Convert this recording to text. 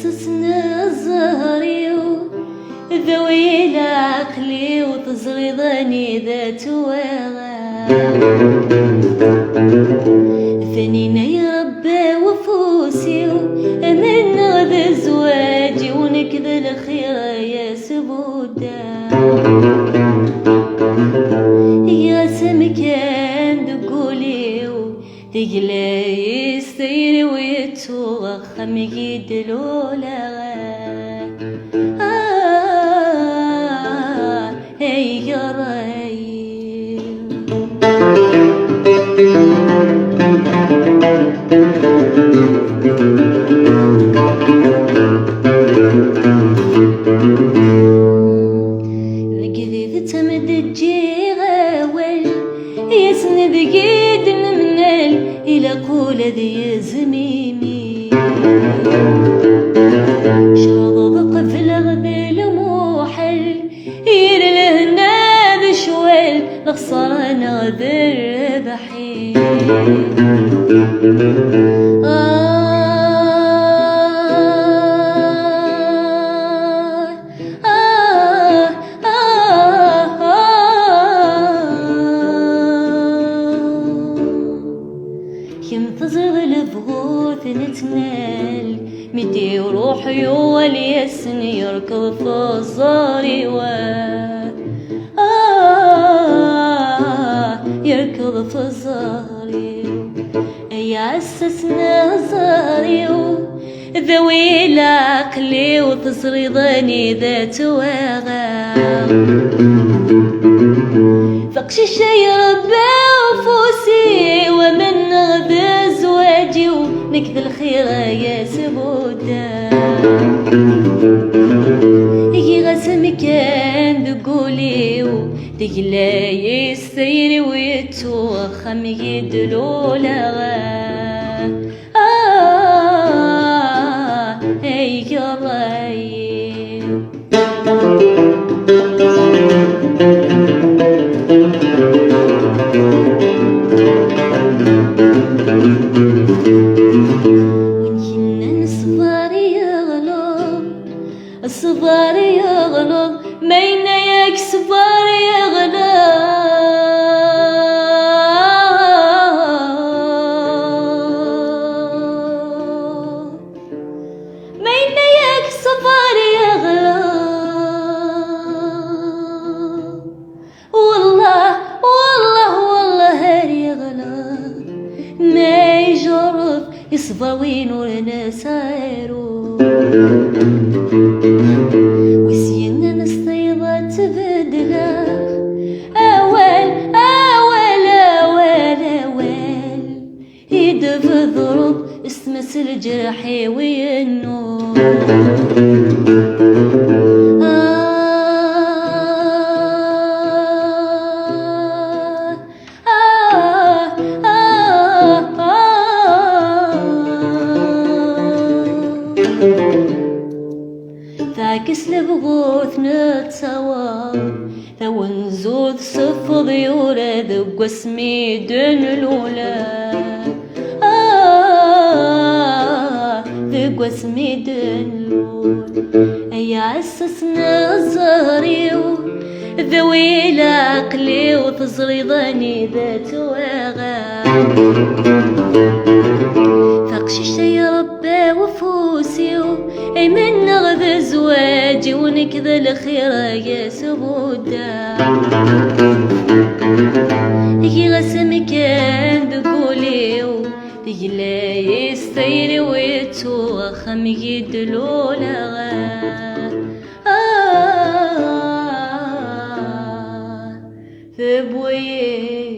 ياسسنا الزهري ذوي العقلي وتزريضني ذات واغا ثنينا يا ربي وفوسي من ذا زواجي ونكذا الخير يا سبودا يا سمكان دقولي تقلي يستيري ويتوخ مقيد الأولى يا رايم القذيذ تمد الجيغاول يسند قيد ممنال إلى قول ذي زميمي شرض قفل غذيل موحل يرلهنا ذا شوال نخسرنا ذا الربحين ينتظر البغوث نتنال مدي وروحي واليسني يركض في الزاري يركض في الزاري يعسسنا زاري ذوي العقلي وتصريضني ذات واغا فقشش يا ربي وفوسي ومن ذا زواجي ونكذا الخير يا سبودا يجي غسم كان دقولي تقلي يستيري ويتوخ مقيد الأولى يا رايم ونجنن الصبار يغلط ما يناياك صبار يغلط ما يناياك صبار يغلط والله هاري يغلط ما يجرب يصبر وين ولنا سايرو وسينا نستيضا تبدلا أول يدف ضرب استمس الجرحي وينو ذاكس لبغوث نتسوى ثو نزود صفض يورد بقسمي دن الأولى ذي قسمي دن الأولى يعسسنا الزهري ذوي العقلي وتصريضني ذات واغا فقشش يا ربي وفوسي أي من نغذى زواجي ونكذا الخير يا سبودا يجي غسم كان دقولي تقلي يستيري ويتوخ مقيد الأولى ثبوي